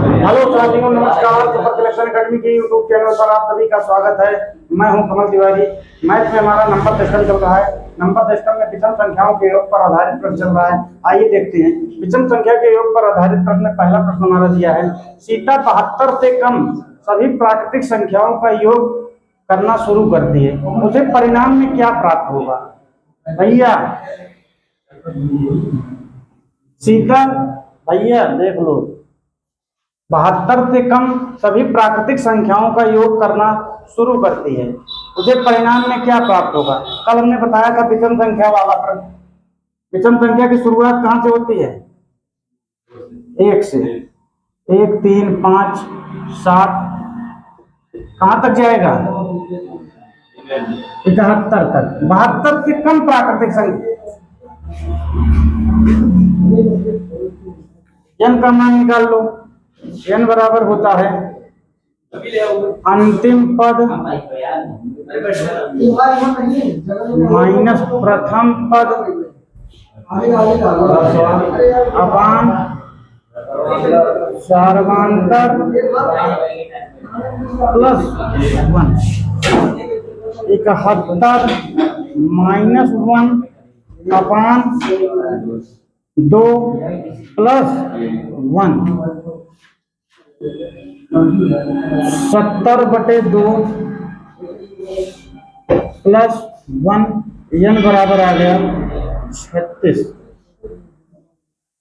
Hello साथियों, नमस्कार। Super collection academy के यूट्यूब चैनल पर आप सभी का स्वागत है। मैं हूं कमल तिवारी। मैथ में हमारा नंबर सिस्टम चल रहा है। नंबर सिस्टम में विषम संख्याओं के योग पर आधारित प्रश्न चल रहा है। आइए देखते हैं। विषम संख्या के योग पर आधारित प्रश्न, पहला प्रश्न हमारा दिया है, सीता 72 से कम सभी प्राकृतिक संख्याओं का योग करना शुरू करती है, उसे परिणाम में क्या प्राप्त होगा? भैया सीता, भैया देख लो, 72 से कम सभी प्राकृतिक संख्याओं का योग करना शुरू करती है, उसे परिणाम में क्या प्राप्त होगा? कल हमने बताया था विषम संख्या वाला प्रश्न। विषम संख्या की शुरुआत कहां से होती है? 1 से। 1, 3, 5, 7, कहां तक जाएगा? 71 तक। 72 से कम प्राकृतिक संख्या, n का मान निकाल लो। n बराबर होता है अंतिम पद माइनस प्रथम पद अपान सार्वंतर प्लस 1। 71 माइनस 1 अपान 2 प्लस 1। 70/2 प्लस 1, n बराबर आ गया 36।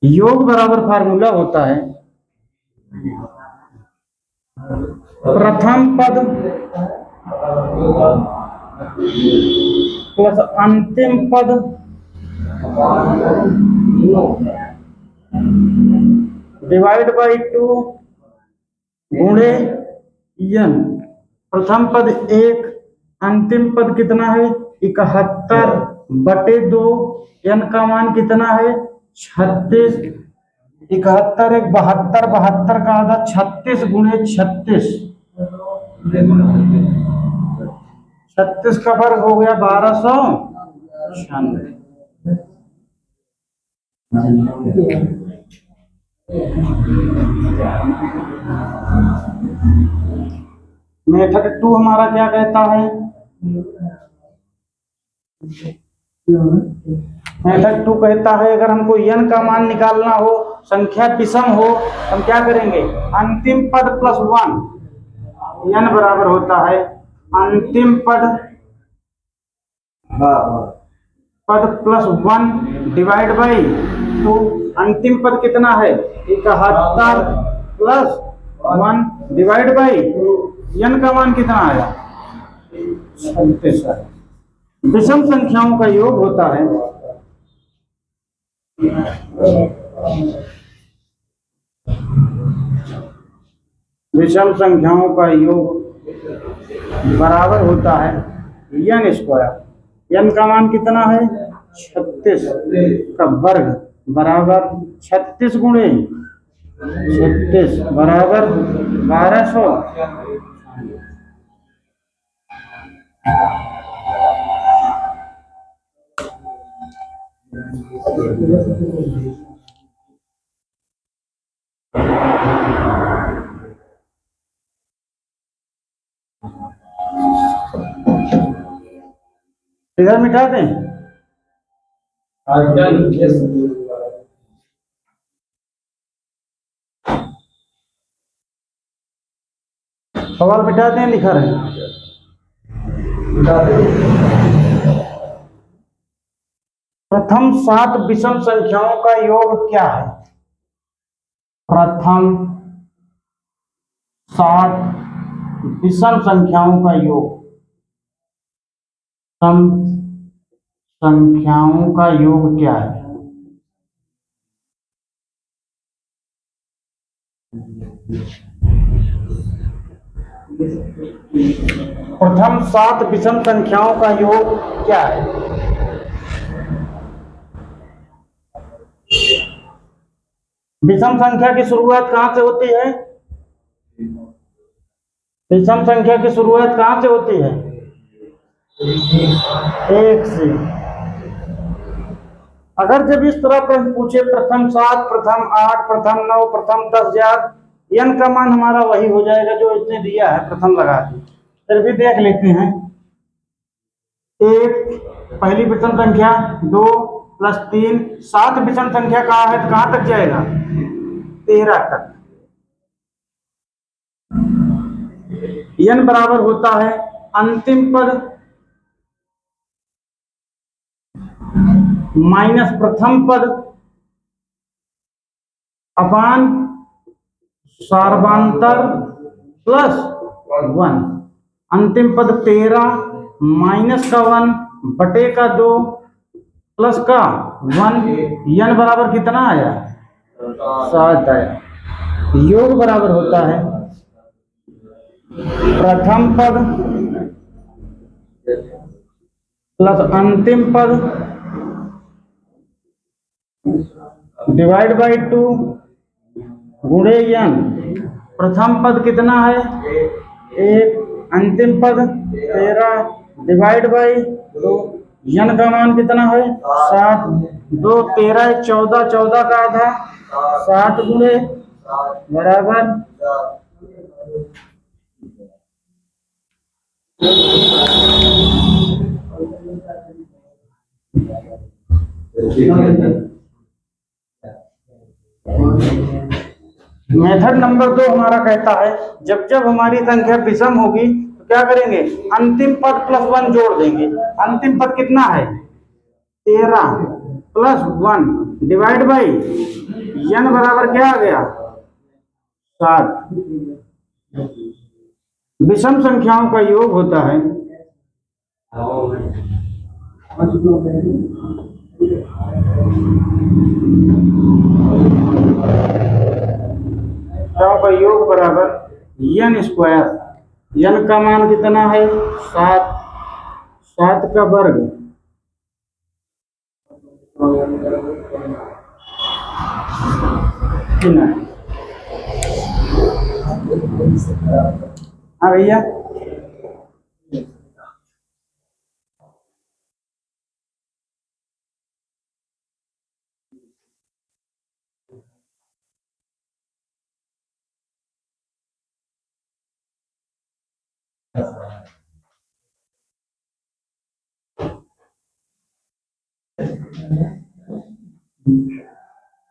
योग बराबर फार्मूला होता है प्रथम पद प्लस अंतिम पद डिवाइड बाई 2 गुणे n। प्रथम पद 1, अंतिम पद कितना है? 71/2। n का मान कितना है? 36। 71 एक 72, 72 का आधा 36 गुणे 36। 36 का वर्ग हो गया 1296। मेथड 2 हमारा क्या कहता है? मेथड 2 कहता है अगर हमको n का मान निकालना हो, संख्या विषम हो, हम क्या करेंगे? अंतिम पद प्लस 1। n बराबर होता है अंतिम पद प्लस 1 डिवाइड बाई 2। अंतिम पद कितना है? 71 प्लस 1 डिवाइड बाई n का मान कितना आया? 36। विषम संख्याओं का योग होता है विषम संख्याओं का योग बराबर होता है n स्क्वायर। n का मान कितना है? 36 का वर्ग बराबर 36 गुणे 36 बराबर 1200। इधर मिटा दें। सवाल मिटा दें, लिखा रहे। प्रथम 7 विषम संख्याओं का योग क्या है? प्रथम 7 विषम संख्याओं का योग, सम संख्याओं का योग क्या है? प्रथम 7 विषम संख्याओं का योग क्या है? विषम संख्या की शुरुआत कहां से होती है? विषम संख्या की शुरुआत कहां से होती है? 1 से। अगर जब इस तरह प्रश्न पूछे प्रथम 7, प्रथम 8, प्रथम 9, प्रथम 10,000, n का मान हमारा वही हो जाएगा जो इसने दिया है प्रथम लगा के। फिर भी देख लेते हैं। एक पहली विषम संख्या, 2 + 3, 7 विषम संख्या कहाँ है तो कहाँ तक जाएगा? 13 तक। n बराबर होता है अंतिम पद माइनस प्रथम पद अपान सार्वंतर प्लस 1। अंतिम पद 13 माइनस का 1 बटे का 2 प्लस का 1। n बराबर कितना आया? 7 आया। योग बराबर होता है प्रथम पद प्लस अंतिम पद डिवाइड बाई 2 गुणे n। प्रथम पद कितना है? 1, अंतिम पद 13 डिवाइड बाई 2। n का मान कितना है? 7। 2 13 14, 14 का आधा 7 गुणे बराबर मेथड नंबर 2 हमारा कहता है जब जब हमारी संख्या विषम होगी तो क्या करेंगे? अंतिम पद प्लस 1 जोड़ देंगे। अंतिम पद कितना है? 13 प्लस 1 डिवाइड बाई n बराबर क्या आ गया? 7। विषम संख्याओं का योग होता है का योग बराबर n स्क्वायर। n का मान कितना है? 7। 7 का वर्ग हाँ भैया।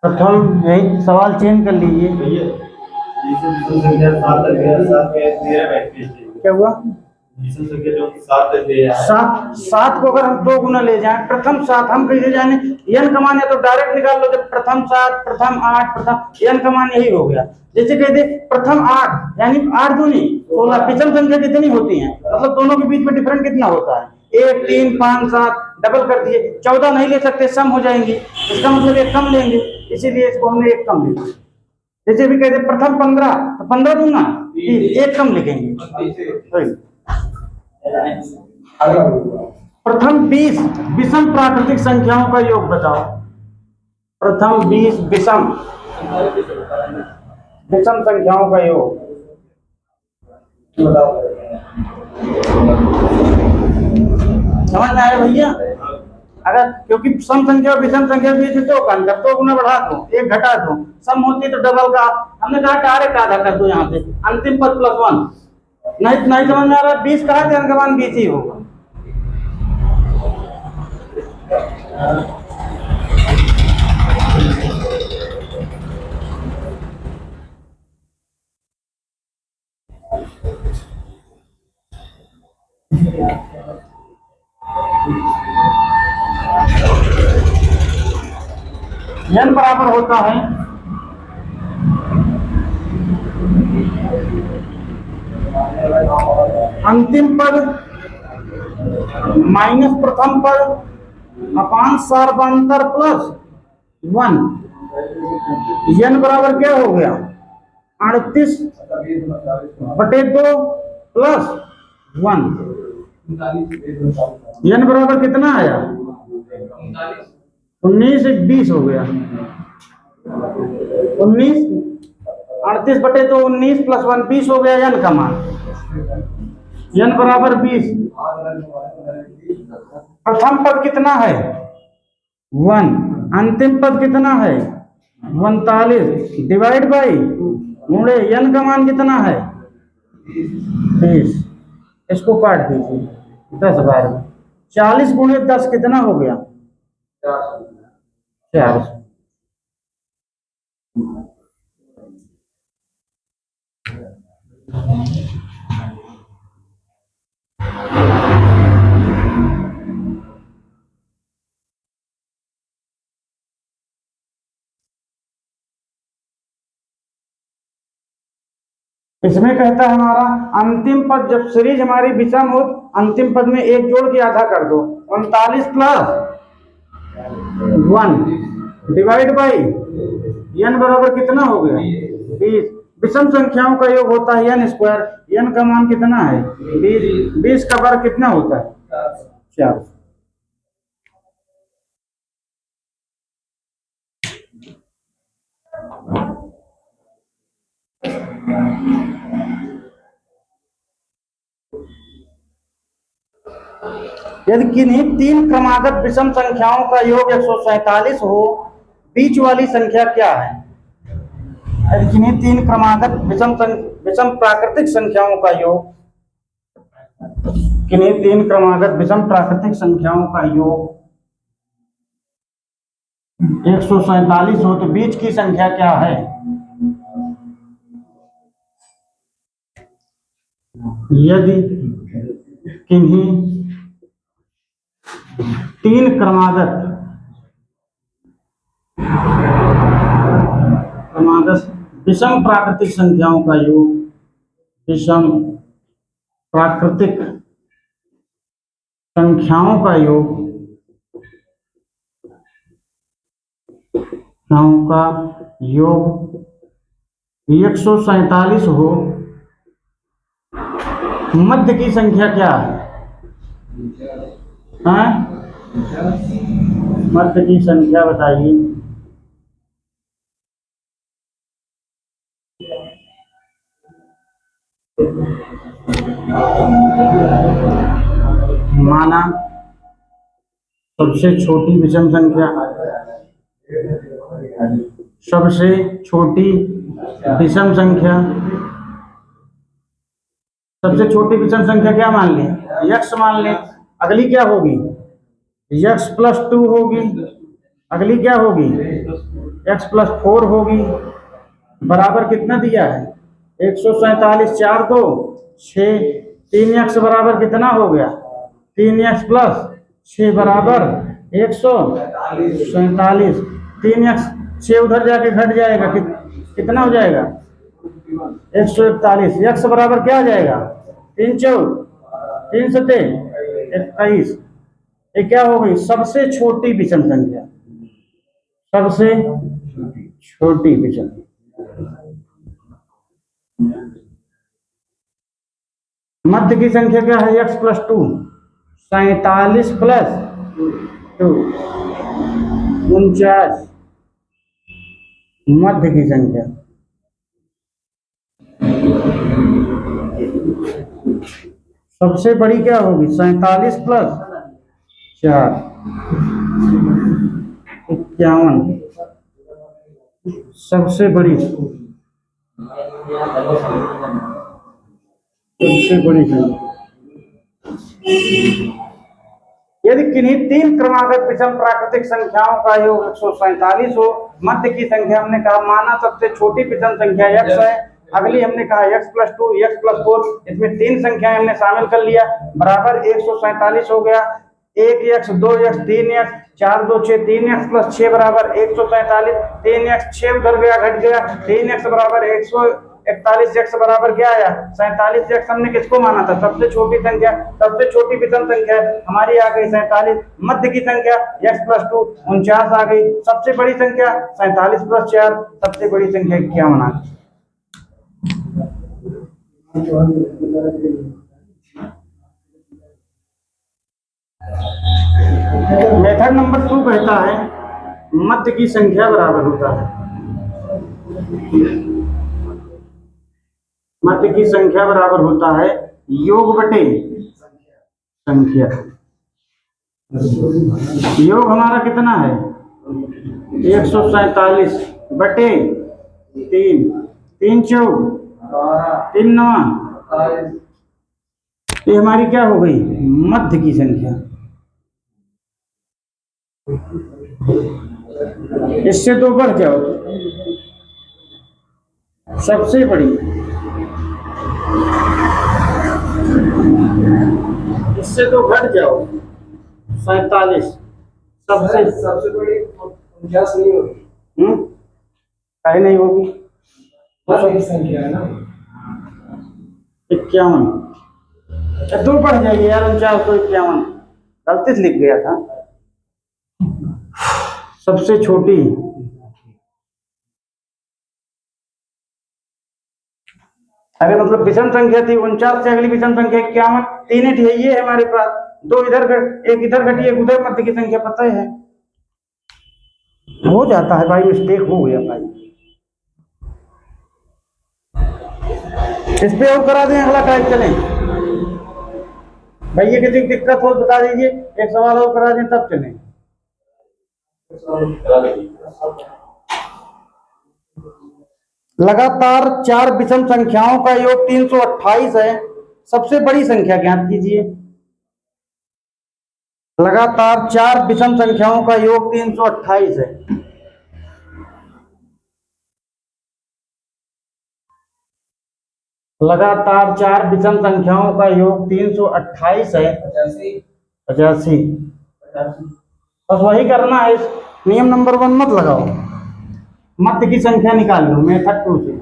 प्रथम यही सवाल चेंज कर लीजिए। क्या हुआ? 7 को अगर हम 2 गुना ले जाएं, प्रथम 7 हम कैसे जाने? n का मान है तो डायरेक्ट निकाल लो। जब प्रथम 7, प्रथम 8, प्रथम n का मान यही हो गया। जैसे कहते प्रथम 8 यानी 8 दूनी 16। विषम संख्या कितनी होती है? मतलब दोनों के बीच में डिफरेंस कितना होता है? 1, 3, 5, 7 डबल कर दिए। 14 नहीं ले सकते, सम हो जाएंगी। इसका मतलब एक कम लेंगे, इसीलिए इसको हमने एक कम लिखा। जैसे भी कहते प्रथम 15 तो 15 दूना 30, एक कम लिखेंगे। प्रथम 20 विषम प्राकृतिक संख्याओं का योग बताओ। प्रथम 20 विषम संख्याओं का योग समझ में आया भैया? अगर क्योंकि सम संख्या और विषम संख्या बीच में 2 का अंतर, 2 गुना बढ़ा दो, 1 घटा दो, सम होती तो डबल का। हमने कहा डायरेक्ट आधा कर दो यहाँ पे, अंतिम पद प्लस 1। नहीं समझ में आ रहा? 20 कहा तो इनका मान 20 ही होगा। n बराबर होता है अंतिम पद माइनस प्रथम पद अपान सार्वंतर प्लस 1। n बराबर क्या हो गया? 38 बटे 2 प्लस 1। n बराबर कितना आया? 19 से 20 हो गया। 19 38 बटे 2 19 प्लस 1 20 हो गया n का मान। n बराबर 20। प्रथम पद कितना है? 1। अंतिम पद कितना है? 39 डिवाइड बाई गुणे n का मान कितना है 20। इसको काट दीजिए 10 बार में। 40 गुणे 10 कितना हो गया 400। इसमें कहता है हमारा अंतिम पद जब सीरीज हमारी विषम हो, अंतिम पद में एक जोड़ के आधा कर दो। 39 प्लस 1 डिवाइड बाई n बराबर कितना हो गया 20। विषम संख्याओं का योग होता है n स्क्वायर। n का मान कितना है 20। 20 का वर्ग कितना होता है 4। यदि किन्हीं तीन क्रमागत विषम संख्याओं का योग 147 हो, बीच वाली संख्या क्या है। यदि किन्हीं तीन क्रमागत विषम प्राकृतिक संख्याओं का योग, किन्हीं तीन क्रमागत विषम प्राकृतिक संख्याओं का योग 147 हो तो बीच की संख्या क्या है। यदि किन्हीं तीन क्रमागत विषम प्राकृतिक संख्याओं का योग, विषम प्राकृतिक संख्याओं का योग, का योग 147 हो, मध्य की संख्या क्या है। मध्य की संख्या बताइए। माना सबसे छोटी विषम संख्या, सबसे छोटी विषम संख्या, सबसे छोटी विषम संख्या क्या मान लें x मान लें। अगली क्या होगी x प्लस 2 होगी। अगली क्या होगी x प्लस 4 होगी। बराबर कितना दिया है 147। 4 2 6। 3x बराबर कितना हो गया 3x प्लस 6 बराबर 147। 3x 6 उधर जाके घट जाएगा, कितना हो जाएगा 141। x बराबर क्या आ जाएगा 3 4 3 7 21। ये क्या हो गई सबसे छोटी विषम संख्या, सबसे छोटी विषम। मध्य की संख्या क्या है x प्लस 2। 47 प्लस 2 49 मध्य की संख्या। सबसे बड़ी क्या होगी 47 प्लस 4 51। सबसे बड़ी संख्या। यदि किन्हीं तीन क्रमागत विषम प्राकृतिक संख्याओं का योग 147 हो, मध्य की संख्या हमने कहा माना सबसे छोटी विषम संख्या x है। अगली हमने कहा x प्लस 2 x प्लस 4। इसमें तीन संख्याएं हमने शामिल कर लिया, बराबर 147 हो गया। 1x 2x 3x 4 2 6 3x plus 6 बराबर 147। 3x 6 उधर गया घट गया 3x बराबर 141। x बराबर क्या आया 47। x हमने किसको माना था सबसे छोटी संख्या, सबसे छोटी विषम संख्या हमारी आ गई 47। मध्य की संख्या x प्लस 2 49 आ गई। सबसे बड़ी संख्या 47 प्लस 4, सबसे बड़ी संख्या 51 आ गई। मेथड नंबर 2 कहता है मध्य की संख्या बराबर होता है, मध्य की संख्या बराबर होता है योग बटे संख्या। योग हमारा कितना है 147 बटे 3। 3 चौक 3 नवा, ये हमारी क्या हो गई? मध्य की संख्या। इससे तो बढ़ जाओ, सबसे बड़ी, इससे तो घट जाओ 47, सबसे बड़ी 49 नहीं होगी। काहे नहीं होगी? संख्या है ना 51, दो बढ़ जाएगी यार, 49 तो 51, गलती से लिख गया था। सबसे छोटी, अगर मतलब विषम संख्या थी 49 से अगली विषम संख्या 51, 3 ही है, ये है हमारे पास, 2 इधर एक इधर घटी, एक उधर, मध्य की संख्या पता है। हो जाता है भाई, मिस्टेक हो गया भाई। इस पे और करा दें, अगला टाइप चलें। भैया किसी दिक्कत हो बता दीजिए, एक सवाल और करा दें तब चलें। लगातार 4 विषम संख्याओं का योग 328 है, सबसे बड़ी संख्या ज्ञात कीजिए। लगातार 4 विषम संख्याओं का योग 328 है। लगातार 4 विषम संख्याओं का योग 328 है। 85। बस वही करना है, नियम नंबर 1 मत लगाओ, मध्य की संख्या निकाल लो मेथड 2 से।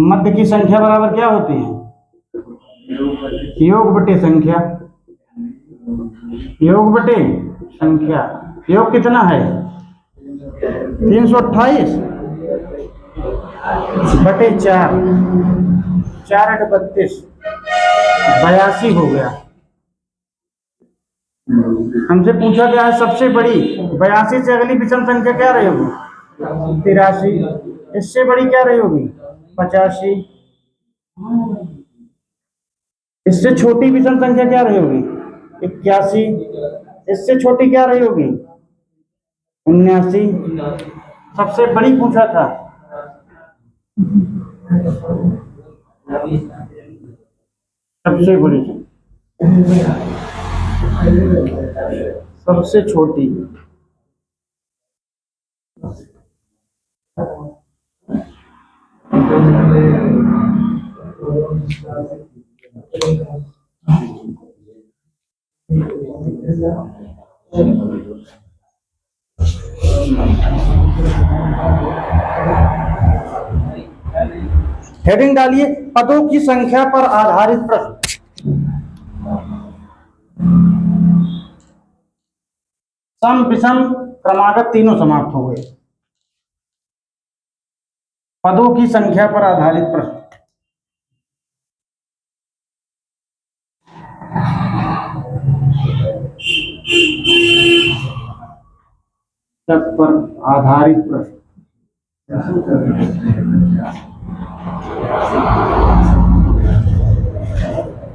मध्य की संख्या बराबर क्या होती है? योग बटे संख्या, योग बटे संख्या। योग कितना है? 328 बटे 4, 4 8 32, 82 हो गया। हमसे पूछा गया है सबसे बड़ी, 82 से अगली विषम संख्या क्या रहेगी? 83। इससे बड़ी क्या रहेगी? 85। इससे छोटी विषम संख्या क्या रहेगी? 81। इससे छोटी क्या रहेगी? 79। सबसे बड़ी पूछा था। सबसे बड़ी, सबसे छोटी, हेडिंग डालिए, पदों की संख्या पर आधारित प्रश्न। सम विषम क्रमागत तीनों समाप्त हो गए। पदों की संख्या पर आधारित प्रश्न, पर आधारित प्रश्न।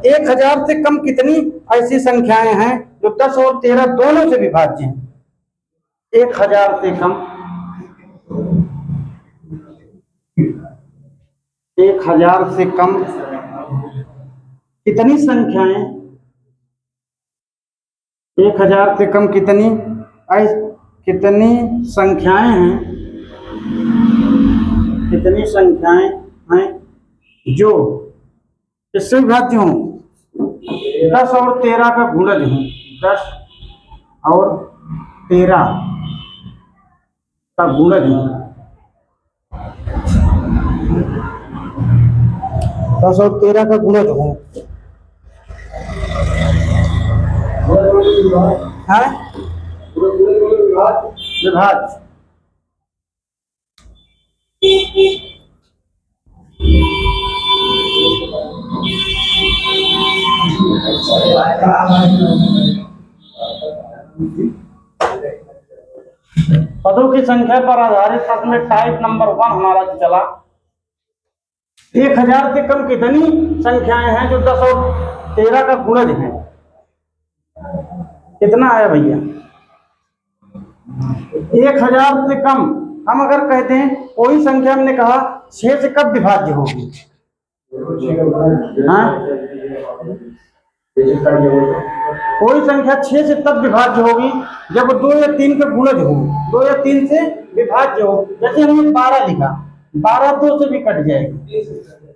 1000 से कम कितनी ऐसी संख्याएं हैं जो 10 और 13 दोनों से विभाज्य हैं? 1000 से कम, 1000 से कम कितनी संख्याएं, 1000 से कम कितनी संख्याएं हैं, कितनी संख्याएं हैं जो इससे विभाज्य हों? 10 और 13 का गुणज है, 10 और 13 का गुणज है, 10 और 13 का गुणज हो, है विभाज्य। पदों की संख्या पर आधारित प्रश्न में टाइप नंबर 1 हमारा जो चला, 1000 से कम कितनी संख्याएं हैं जो 10 और 13 का गुणज है? कितना आया भैया? 1000 से कम हम अगर कहते हैं कोई संख्या, हमने कहा 6 से कब विभाज्य होगी, हाँ, कोई संख्या 6 से तब विभाज्य होगी जब 2 या 3 का गुणज हो, 2 या 3 से विभाज्य हो। जैसे हमने 12 लिखा, 12 2 से भी कट जाएगी,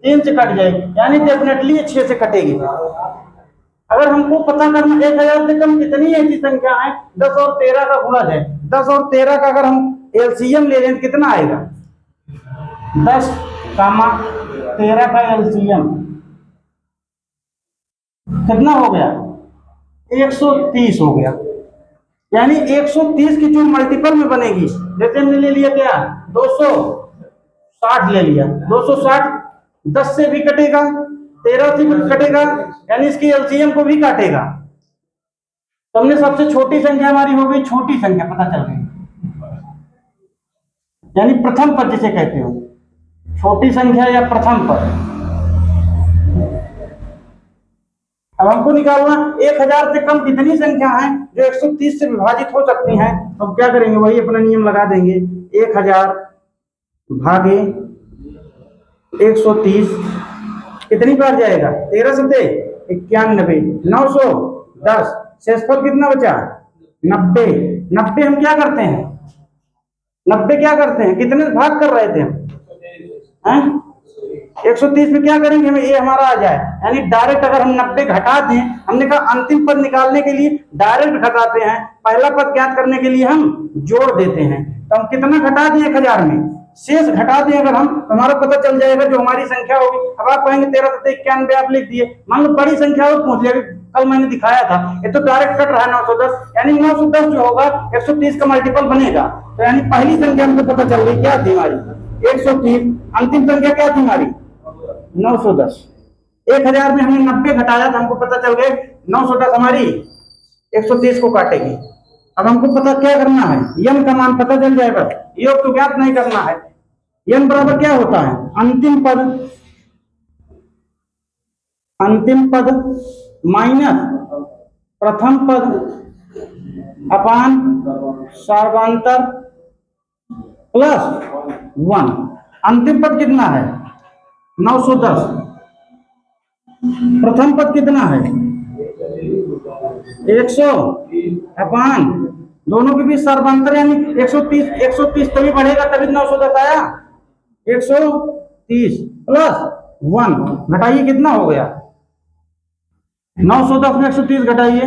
3 से कट जाएगी, यानी डेफिनेटली ये 6 से कटेगी। अगर हमको पता करना 1000 से कम कितनी ऐसी संख्या है 10 और 13 का गुणज है, 10 और 13 का अगर हम एलसीएम ले लें कितना आएगा, 10, 13 का एलसीएम कितना हो गया, 130 हो गया। यानी 130 की जो मल्टीपल में बनेगी, जैसे हमने ले लिया क्या 260 ले लिया, 260 10 से भी कटेगा, 13 से भी कटेगा, यानी इसकी एलसीएम को भी काटेगा। तो हमने सबसे छोटी संख्या हमारी हो गई, छोटी संख्या पता चल गई, यानी प्रथम पद जिसे कहते हो, छोटी संख्या या प्रथम पद। अब हमको निकालना 1000 से कम कितनी संख्या है जो 130 से विभाजित हो सकती हैं। तो हम क्या करेंगे, वही अपना नियम लगा देंगे, 1000 भागे 130 कितनी बार जाएगा, 13 सते 91, 910, शेषफल कितना बचा 90। 90 हम क्या करते हैं, 90 क्या करते हैं, कितने भाग कर रहे थे हम, 130 में क्या करेंगे, हमें ये हमारा आ जाए, यानी डायरेक्ट अगर हम 90 घटा दें, हमने कहा अंतिम पद निकालने के लिए डायरेक्ट घटाते हैं, पहला पद ज्ञात करने के लिए हम जोड़ देते हैं। तो हम कितना घटा दें 1000 में, शेष घटा दें अगर हम, तो हमारा पता चल जाएगा जो हमारी संख्या होगी। अब आप कहेंगे 13 सते 91 आप लिख दिए, मान लो बड़ी संख्या और पूछ लिया, कल मैंने दिखाया था, ये तो डायरेक्ट कट रहा है 910, यानी 910 जो होगा 130 का मल्टीपल बनेगा। तो यानी पहली संख्या हमको पता चल गई, क्या थी हमारी 130, अंतिम संख्या क्या थी हमारी 910। 1000 में हमने 90 घटाया तो हमको पता चल गया 910 हमारी 130 को काटेगी। अब हमको पता क्या करना है, यन का मान पता चल जाए, बस योग तो ज्ञात नहीं करना है। यन बराबर क्या होता है, अंतिम पद माइनस प्रथम पद अपान सर्वांतर प्लस 1। अंतिम पद कितना है 910, प्रथम पद कितना है 100 अपान दोनों के बीच सर्वांतर, यानी 130 तभी बढ़ेगा तभी 910 आया, 130 प्लस 1 घटाइए कितना हो गया 910 में 130 घटाइए,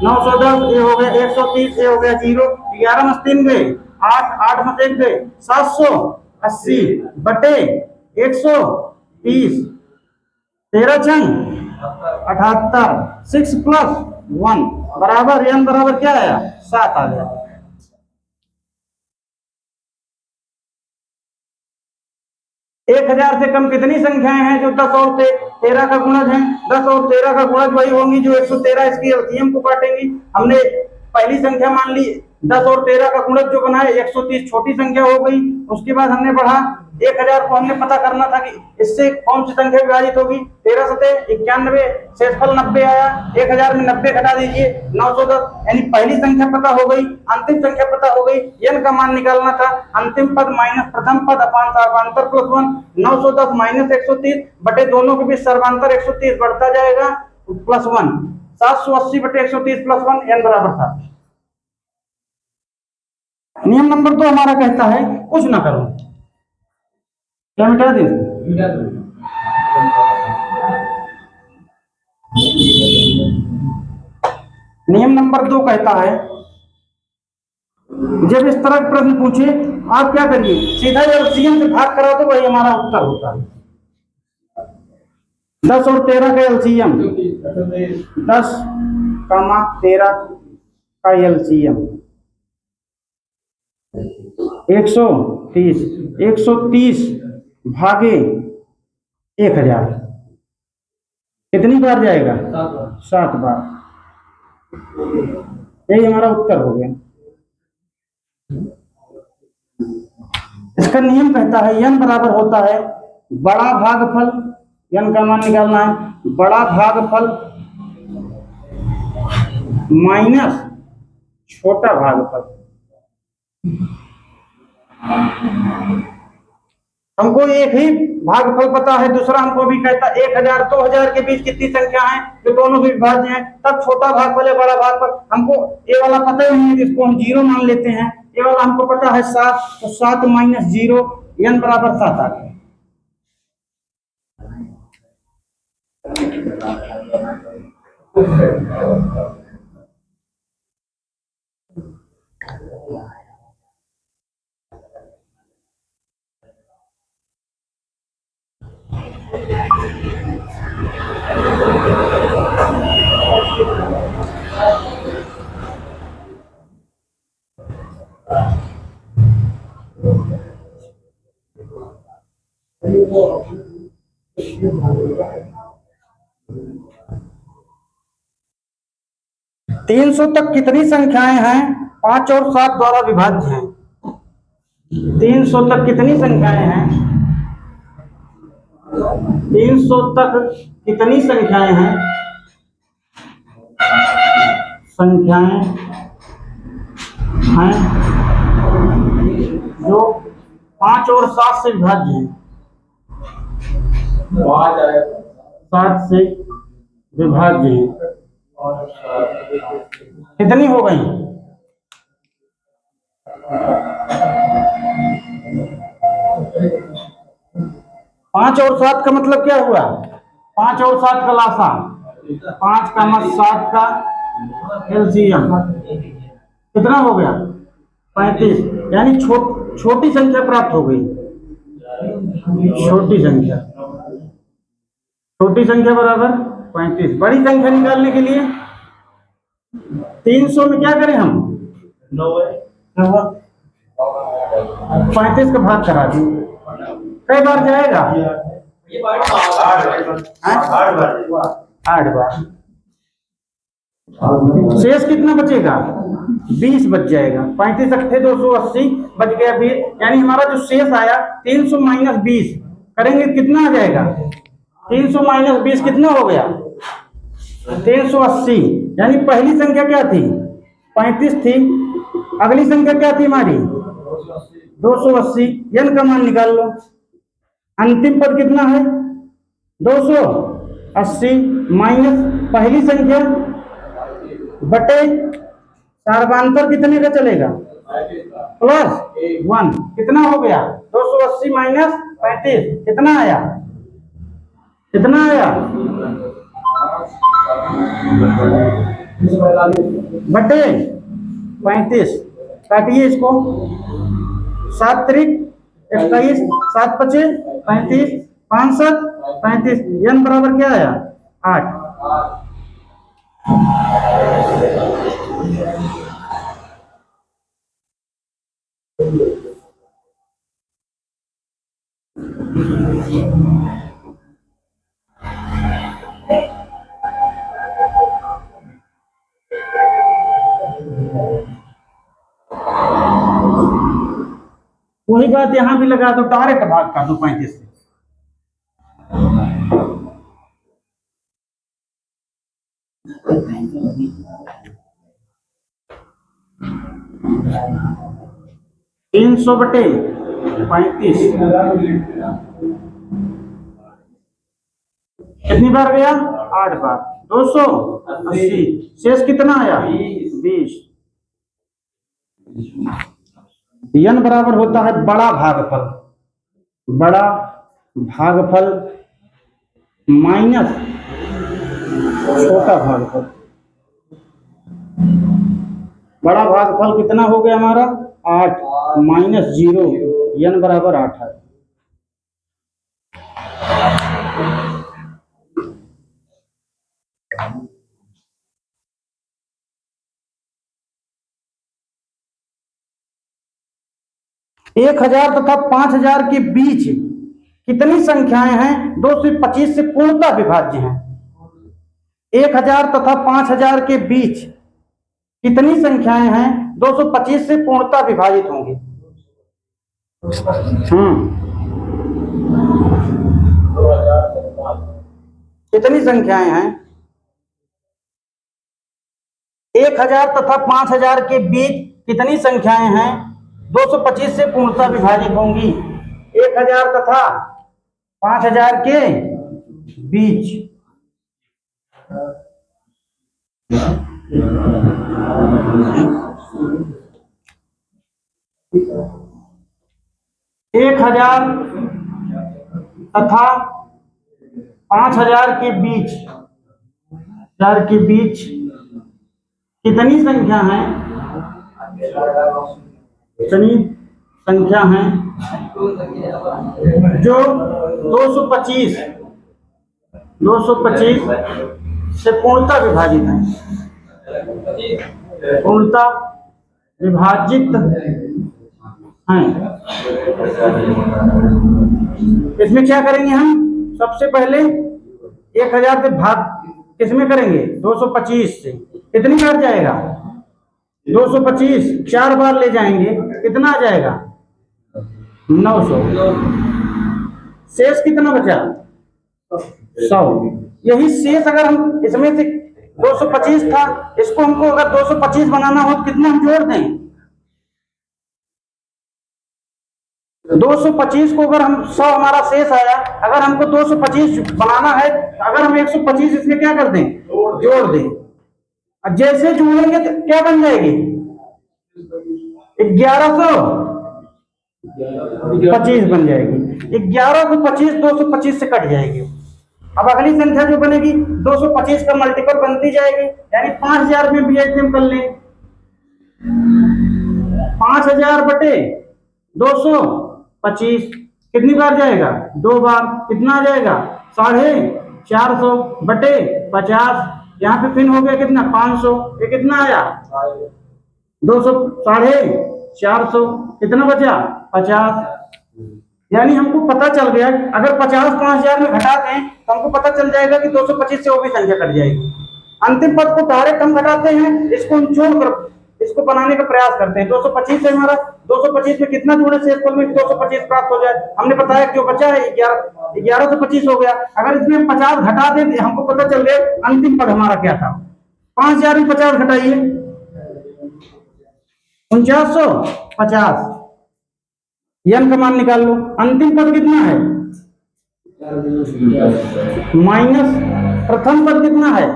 910 ये हो गया 130, ये हो गया 0, 11 में 3 गए 8, 8 में 1 गए 780 बटे 130, 13 चंग 78, 6 प्लस 1 बराबर, एन बराबर क्या आया 7 आ गया। एक 1000 से कम कितनी संख्याएं हैं जो 10 और 13 का गुणज है, 10 और 13 का गुणज वही होंगी जो 113 इसकी एलसीएम को काटेंगी। हमने पहली संख्या मान ली, 10 और 13 का गुणज जो बना है 130 छोटी संख्या हो गई। उसके बाद हमने बढ़ा 1000 को हमने पता करना था कि इससे कौन सी संख्या विभाजित होगी, 13 सते 91, शेषफल 90 आया, 1000 में 90 घटा दीजिए 910, यानी पहली संख्या पता हो गई, अंतिम संख्या पता हो गई। n का मान निकालना था, अंतिम पद माइनस प्रथम पद अपान सर्वांतर प्लस 1, 910 माइनस 130 बटे दोनों के बीच सर्वांतर 130 बढ़ता जाएगा प्लस 1, 780 बटे 130 प्लस 1 n बराबर था। नियम नंबर 2 हमारा कहता है कुछ ना करो, क्या मिटा दे, नियम नंबर 2 कहता है जब इस तरह प्रश्न पूछे आप क्या करिए, सीधा एलसीएम से भाग करा दो, वही हमारा उत्तर होता है। 10 और 13 का एलसीएम, 10, 13 का एलसीएम 130, 130 भागे 1000 कितनी बार जाएगा 7 बार, यही हमारा उत्तर हो गया। इसका नियम कहता है n बराबर होता है बड़ा भागफल, n का मान निकालना है, बड़ा भागफल माइनस छोटा भागफल। हमको एक ही भागफल पता है, दूसरा हमको भी कहता 1000 2000 के बीच कितनी संख्या है जो दोनों भी विभाज्य हैं, तब छोटा भागफल है बड़ा भागफल। हमको ये वाला पता ही नहीं है, इसको हम जीरो मान लेते हैं। ये वाला हमको पता है 7, तो 7 माइनस 0 n बराबर 7 आ गया। तीन सौ तक कितनी संख्याएं हैं 5 और 7 द्वारा विभाज्य हैं? 300 तक कितनी संख्याएं हैं? 300 तक कितनी संख्याएं हैं? संख्याएं हैं जो 5 और 7 से विभाज्य हैं। 7 से विभाज्य हैं। कितनी हो गई? 5 और 7 का मतलब क्या हुआ? 5 और 7 का लासा, 5 का मत 7 का एलसीएम कितना हो गया? 35। यानी छोटी संख्या प्राप्त हो गई। छोटी संख्या बराबर 35। बड़ी संख्या निकालने के लिए 300 में क्या करें हम? 35 का भाग करा दें। कई बार जाएगा? 8 बार। शेष कितना बचेगा? 20 बच जाएगा। 35 अट्ठे 280 बच गया 20। यानी हमारा जो शेष आया 300 माइनस 20 करेंगे कितना आ जाएगा? 300 माइनस 20 कितना हो गया? 380। यानी पहली संख्या क्या थी? 35 थी। अगली संख्या क्या थी हमारी? 280। n का मान निकाल लो। अंतिम पद कितना है? 280 माइनस पहली संख्या बटे सर्वांतर कितने का चलेगा? प्लस 1 कितना हो गया? 280 माइनस 35 कितना आया? बटे 35। काटिए इसको। 7 त्रिक 21, 7 पचे 35, 5 7 35। n बराबर क्या आया? 8। वही बात यहां भी लगा दो, डायरेक्ट भाग कर दो 35 से। तीन 300 बटे 35 कितनी बार गया? 8 बार। 280। शेष कितना आया? 20। n बराबर होता है बड़ा भागफल माइनस छोटा भागफल। बड़ा भागफल कितना हो गया हमारा? 8 माइनस 0 n बराबर 8 है। एक 1000 तथा 5000 के बीच कितनी संख्याएं हैं 225 से पूर्णतः विभाज्य हैं? 1000 तथा 5000 के बीच कितनी संख्याएं हैं 225 से पूर्णतः विभाजित होंगी? कितनी संख्याएं हैं? 1000 तथा 5000 के बीच कितनी संख्याएं हैं 225 से पूर्णतः विभाजित होंगी। 1000 तथा 5000 के बीच 1000 तथा 5000 के बीच कितनी संख्या है, कितनी संख्या है जो 225 से पूर्णतः विभाजित है, पूर्णतः विभाजित हैं। इसमें क्या करेंगे हम? सबसे पहले 1000 से भाग किसमें करेंगे? 225 से। कितनी बार जाएगा? 225 4 बार ले जाएंगे, कितना आ जाएगा? 900। शेष कितना बचा? 100। यही शेष अगर हम इसमें से 225 था, इसको हमको अगर 225 बनाना हो तो कितना हम जोड़ दें? 225 को अगर हम 100 हमारा शेष आया, अगर हमको 225 बनाना है, अगर हम 125 इसमें क्या कर दें? जोड़ दें। जैसे जोड़ेंगे तो क्या बन जाएगी? 1125 बन जाएगी। 1125 225 से कट जाएगी। अब अगली संख्या जो बनेगी 225 का मल्टीपल बनती जाएगी, यानी 5000 में भी ऐसे हम कर लें। 5000 बटे 225 कितनी बार जाएगा? 2 बार। कितना आ जाएगा? 450 बटे 50। यहाँ पे फिर हो गया कितना? 500। ये कितना आया? 200 450। कितना बचा? 50। यानी हमको पता चल गया, अगर 50 5000 में घटा दें तो हमको पता चल जाएगा कि 225 से वो भी संख्या कट जाएगी। अंतिम पद को डायरेक्ट हम घटाते हैं, इसको हम जोड़कर इसको बनाने का प्रयास करते हैं। 225 से हमारा 225 में कितना जोड़े शेषफल में 225 प्राप्त हो जाए? हमने बताया जो बचा है 1125 हो गया। अगर इसमें हम 50 घटा दें तो हमको पता चल गया अंतिम पद हमारा क्या था। 5000 में 50 घटाइए, 4950। यन का मान निकाल लो। अंतिम पद कितना है? माइनस प्रथम पद कितना है?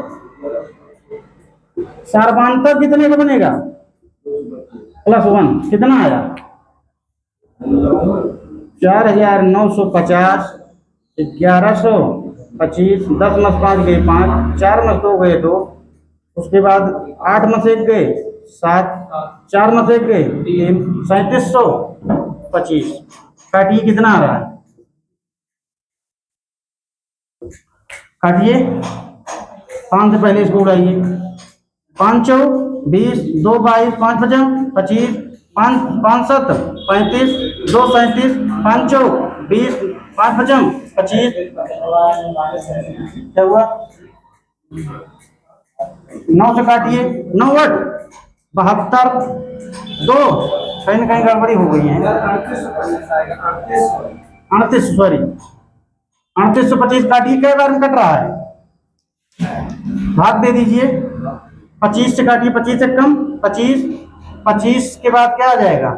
सर्वांतर कितने का बनेगा? +1। कितना आया? 4950। 1125। 10 में 5 गए 5, 4 में 2 गए 2, उसके बाद 8 में से 1 गए 7, 4 में से 1 गए 3, 3725। काटिए, कितना आ रहा है? काटिए। 5 से पहले इसको उड़ाइए। 5 चौ 20, 2 22, 5 5 25, 5 5 7 35, 2 37, 5 चौ 20, 5 5 25। क्या हुआ? 9 से काटिए। 9 8 72। 2 कहीं ना कहीं गड़बड़ी हो गई है। 38, सॉरी 3825 काटिए। कई बार में कट रहा है? भाग दे दीजिए। 25 से काटिए, 25 से कम 25। 25 के बाद क्या आ जाएगा?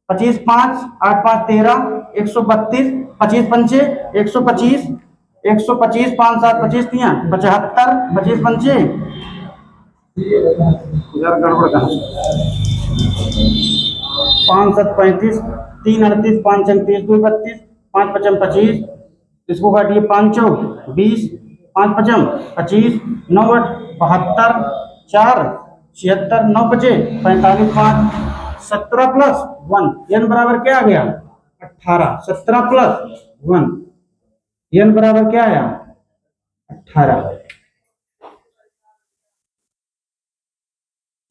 25 5 8 5 13, 132। 25 पंचे 125, 125 5 7 25 3 75, 25 पंचे गड़बड़ का 5 7 35, 3 38, 5 6 30, 2 32, 5 5 25। इसको काटिए। 5 चौ 20, 5 5 25, 9 8 72, 4 76, 9 बचे 45, 5 17 + 1। n बराबर क्या आ गया? 18। 17 + 1 n बराबर क्या आया? 18।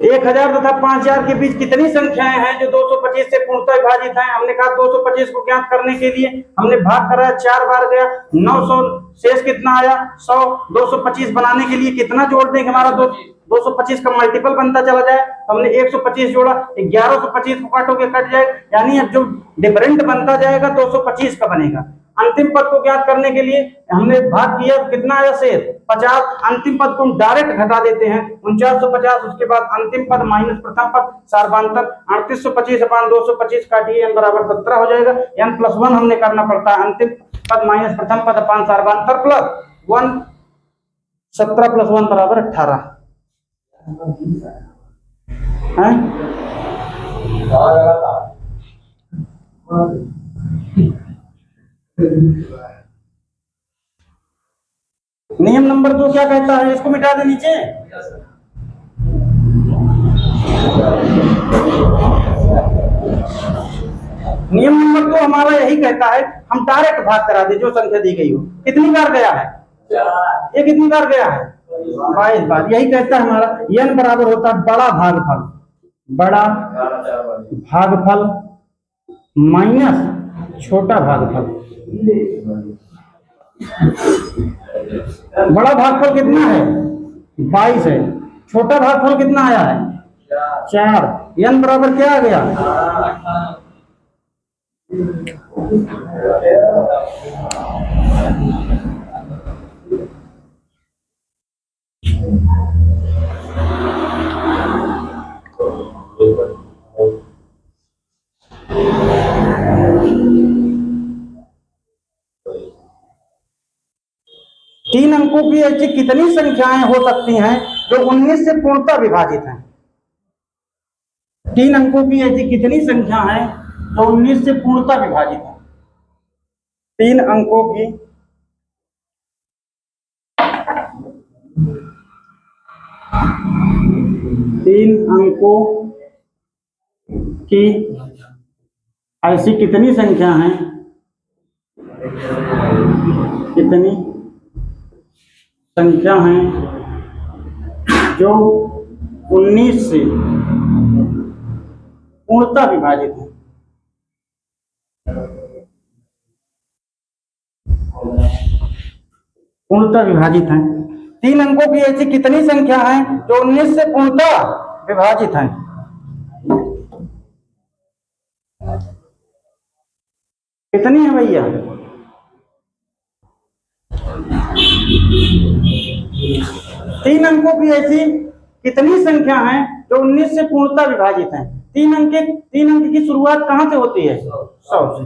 1000 तथा 5000 के बीच कितनी संख्याएं हैं जो 225 से पूर्णतः विभाजित हैं? हमने कहा 225 को ज्ञात करने के लिए हमने भाग करा, 4 बार गया 900। शेष कितना आया? 100। 225 बनाने के लिए कितना जोड़ देंगे? हमारा 225 का मल्टीपल बनता चला जाए। हमने 125 जोड़ा, 1125 को काटोगे कट जाए, यानी अब जो डिफरेंट बनता जाएगा 225 का बनेगा। अंतिम पद को ज्ञात करने के लिए हमने भाग किया, कितना आया शेष 50। अंतिम पद को हम डायरेक्ट घटा देते हैं 4950, उसके बाद अंतिम पद माइनस प्रथम पद सार्वधातक 3825 अपान 225 काटिए n बराबर 17 हो जाएगा। n प्लस 1 हमने करना पड़ता है, अंतिम पद माइनस प्रथम पद अपान सार्वधातक प्लस 1, 17 प्लस 1 बराबर 18 है। नियम नंबर 2 क्या कहता है, इसको मिटा दे नीचे। नियम नंबर 2 हमारा यही कहता है, हम डायरेक्ट भाग करा दे जो संख्या दी गई हो। कितनी बार गया है ये, कितनी बार गया है 22 बार। यही कहता है हमारा n बराबर होता है बड़ा भागफल, बड़ा भागफल माइनस छोटा भागफल। बड़ा भागफल कितना है 22 है, छोटा भागफल कितना आया है 4। n बराबर क्या आ गया 3 अंकों की ऐसी कितनी संख्याएं हो सकती हैं जो 19 से पूर्णतः विभाजित हैं। 3 अंकों की ऐसी कितनी संख्या है जो 19 से पूर्णतः विभाजित है। 3 अंकों की 3 अंकों की ऐसी कितनी संख्या हैं, कितनी संख्या हैं जो 19 से पूर्णतः विभाजित है। पूर्णतः विभाजित है। 3 अंकों की ऐसी कितनी संख्या है जो 19 से पूर्णतः विभाजित है। कितनी है भैया 3 अंकों की ऐसी कितनी संख्या है जो 19 से पूर्णतः विभाजित है। 3 अंक की शुरुआत कहां से होती है 100 से।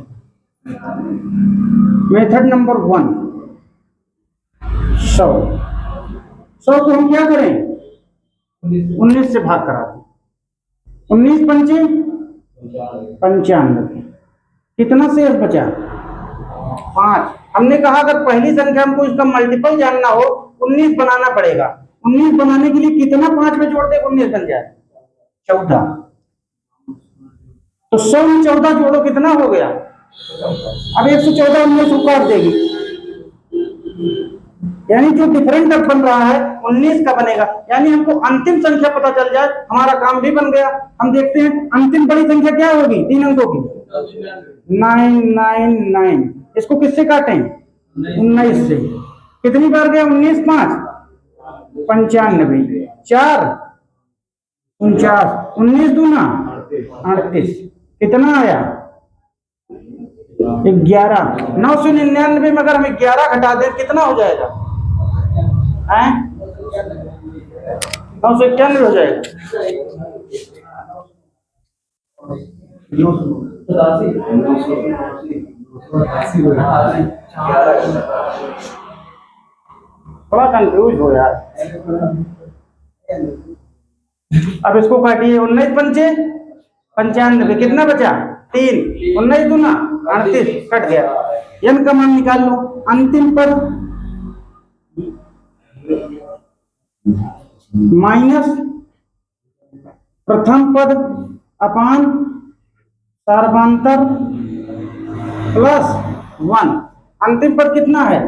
मेथड नंबर 1 100 को हम क्या करें 19 से भाग करा दें। 19 पंचे 95, कितना शेष बचा 5। हमने कहा अगर पहली संख्या हमको इसका मल्टीपल जानना हो 19 बनाना पड़ेगा। 19 बनाने के लिए कितना 5 में जोड़ दे 19 बन जाए 14। तो 100 में 14 जोड़ो कितना हो गया। अब 114 19 को काट देगी, यानी जो डिफरेंट अब बन रहा है 19 का बनेगा। यानी हमको अंतिम संख्या पता चल जाए हमारा काम भी बन गया। हम देखते हैं अंतिम बड़ी संख्या क्या होगी 3 अंकों की 999। इसको किससे काटें 19 से। कितनी बार गया 19 5 95 4 49 19 दूना 38, कितना आया 11। 999 में अगर हम 11 घटा दें कितना हो जाएगा 991 हो जाएगा। थोड़ा कंफ्यूज हो यार। अब इसको काटिए 19 पंचे 95, कितना बचा 3, 19 दूना 38, कट गया। n का मान निकाल लो। अंतिम पद माइनस प्रथम पद अपान सार्वधातक प्लस 1। अंतिम पद कितना है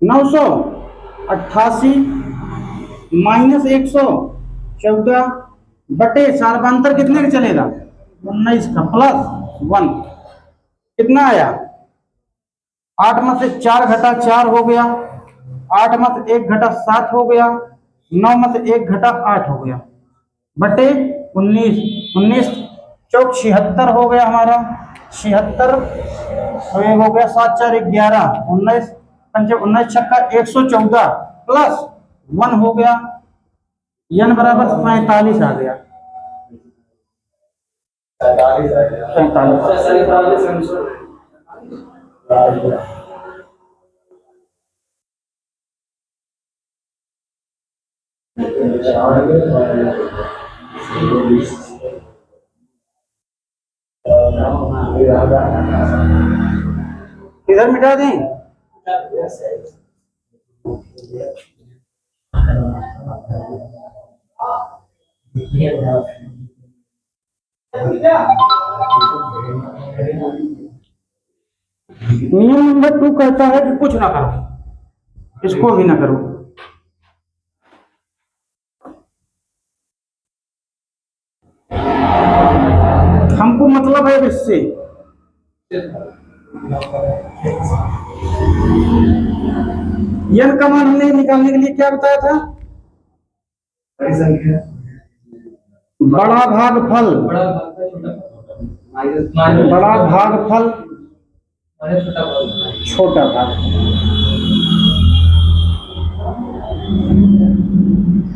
988 माइनस 114 बटे सार्वधातक कितने का चलेगा 19 का प्लस 1, कितना आया 8 में से 4 घटा 4 हो गया, 8 में से 1 घटा 7 हो गया, 9 में से 1 घटा 8 हो गया बटे 19 19 चौक 76 हो गया हमारा। 76, तो ये हो गया 7 4 11, 19 पंचे 19 छक्का 114 प्लस 1 हो गया, n बराबर 45 आ गया। 45 इधर मिटा दें। नियम नंबर 2 कहता है कि कुछ ना करो, इसको भी ना करो। हमको मतलब है इससे n का मान हमने निकालने के लिए क्या बताया था? बड़ा भागफल, बड़ा भागफल छोटा भाग।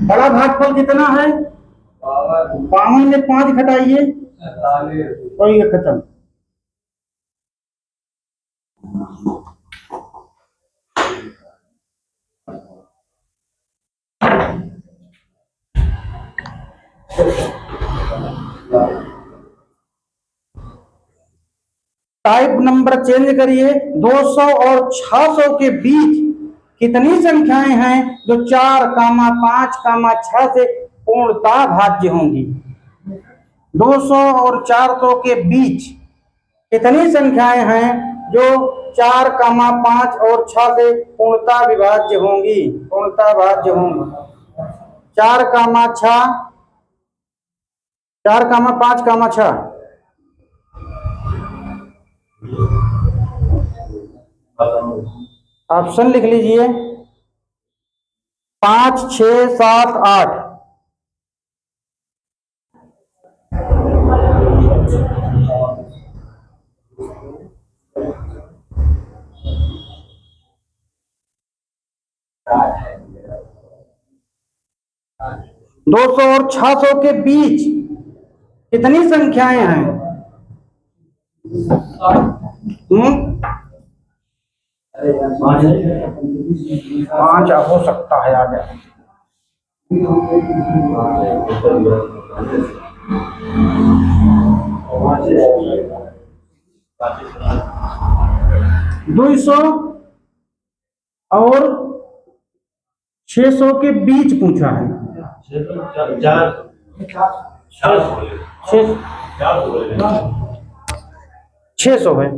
बड़ा भागफल कितना है? 52 में 5 घटाइए, वही खत्म। टाइप नंबर चेंज करिए। 200 और 600 के बीच कितनी संख्याएं हैं जो 4, 5, 6 से पूर्णतः भाज्य होंगी? 200 और 400 के बीच कितनी संख्याएं हैं जो 4, 5 और 6 से पूर्णतः विभाज्य होंगी, पूर्णतः भाज्य होंगी? 4, 6, 4, 5, 6। ऑप्शन लिख लीजिए। 5, 6, 7, 8। 200 और 600 के बीच कितनी संख्याएं हैं? 5 हो सकता है, आ जाए। 200 और 600 के बीच पूछा है। 600 है।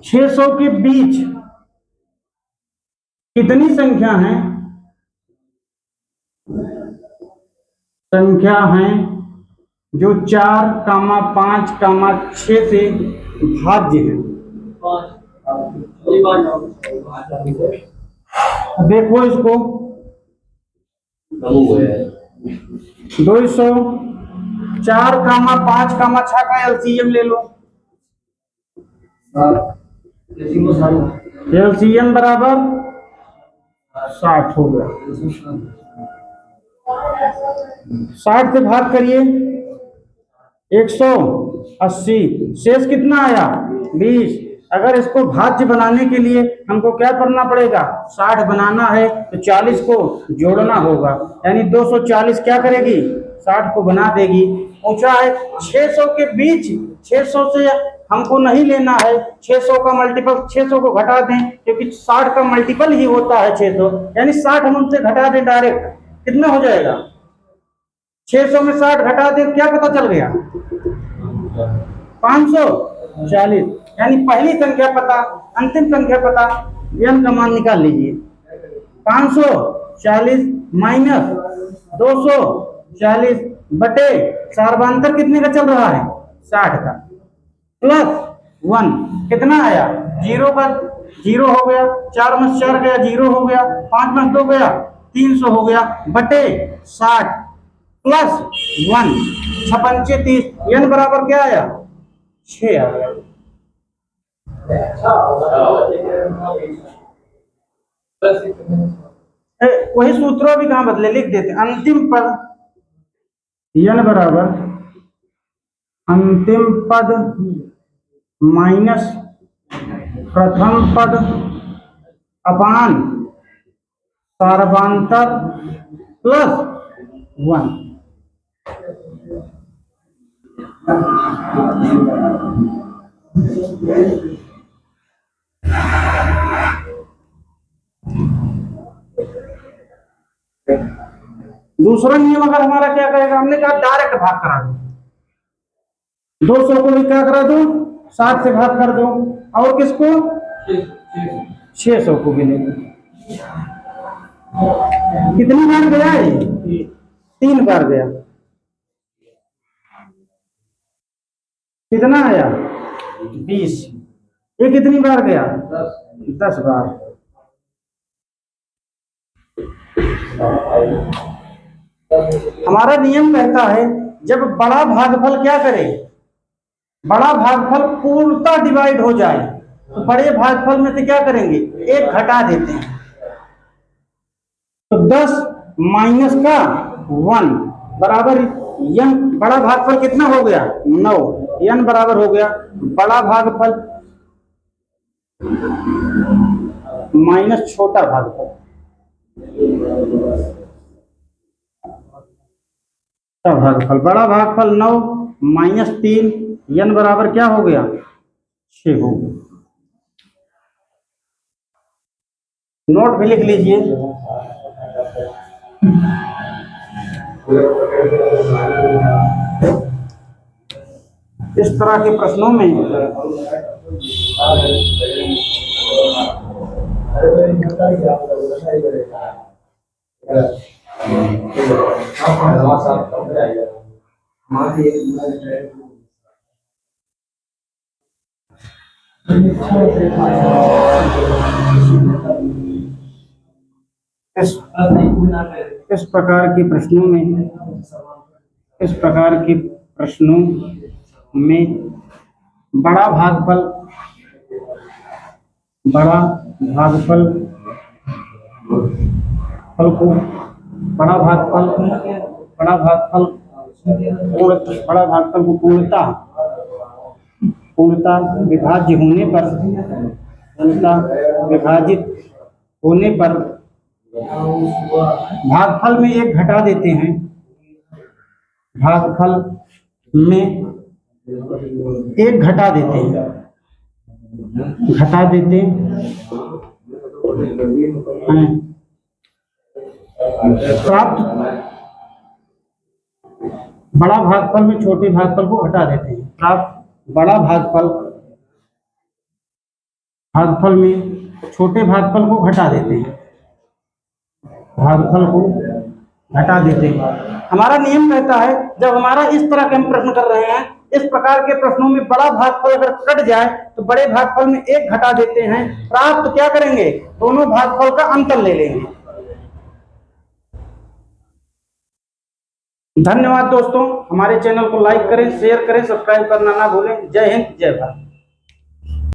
600 के बीच कितनी संख्या है? संख्या है जो 4, 5, 6 से भाज्य है। देखो इसको। 200, 4, 5, 6 का एलसीएम ले लो। एलसीएम बराबर 60 हो गया। 60 से भाग करिए, 180। शेष कितना आया? 20। अगर इसको भाज्य बनाने के लिए हमको क्या करना पड़ेगा? 60 बनाना है तो 40 को जोड़ना होगा, यानी 240 क्या करेगी? 60 को बना देगी। पूछा है 600 के बीच, 600 से हमको नहीं लेना है। 600 का मल्टीपल, 600 को घटा दें क्योंकि 60 का मल्टीपल ही होता है 600, यानी 60 हम उनसे घटा दें डायरेक्ट। कितना हो जाएगा? 600 में 60 घटा दें, क्या पता चल गया? 540। यानी पहली संख्या पता, अंतिम संख्या पता, n का मान निकाल लीजिए। 540 माइनस 240 बटे सार्वंतर कितने का चल रहा है? 60 का, प्लस 1 कितना आया? 0 का 0 हो गया, 4 में 4 गया 0 हो गया, 5 में 2 गया 300 हो गया, बटे 60 प्लस 1 छपंचे 30, n बराबर क्या आया 6 आ गया। वही सूत्र भी कहाँ बदले, लिख देते अंतिम पद n बराबर अंतिम पद माइनस प्रथम पद अपान सर्वांतर प्लस 1। दूसरा नियम अगर हमारा क्या कहेगा, हमने कहा डायरेक्ट भाग करा दो, 200 को भी क्या करा दो 7 से भाग कर दो, और किसको 600 को भी ले लो। कितनी बार गया है 3 बार गया, कितना आया 20। ये कितनी बार गया 10 बार। हमारा नियम कहता है जब बड़ा भागफल क्या करे, बड़ा भागफल पूर्णतः डिवाइड हो जाए तो बड़े भागफल में से क्या करेंगे 1 घटा देते हैं। तो 10 माइनस का 1 बराबर n, बड़ा भागफल कितना हो गया 9, n बराबर हो गया बड़ा भागफल माइनस छोटा भागफल। भागफल बड़ा भागफल 9 माइनस 3, n बराबर क्या हो गया 6 हो गया। नोट भी लिख लीजिए। इस तरह के प्रश्नों में इस प्रकार के प्रश्नों में बड़ा भागफल को पूर्णता विभाज्य होने पर, विभाजित होने पर भागफल में 1 घटा देते हैं, भागफल में 1 घटा देते हैं, प्राप्त बड़ा भागफल में छोटे भागफल को घटा देते हैं, प्राप्त बड़ा भागफल में छोटे भागफल को घटा देते हैं, हमारा नियम कहता है जब हमारा इस तरह के हम प्रश्न कर रहे हैं, इस प्रकार के प्रश्नों में बड़ा भागफल अगर कट जाए तो बड़े भागफल में 1 घटा देते हैं, प्राप्त क्या करेंगे दोनों भागफल का अंतर ले लेंगे। धन्यवाद दोस्तों, हमारे चैनल को लाइक करें, शेयर करें, सब्सक्राइब करना ना भूलें। जय हिंद, जय भारत।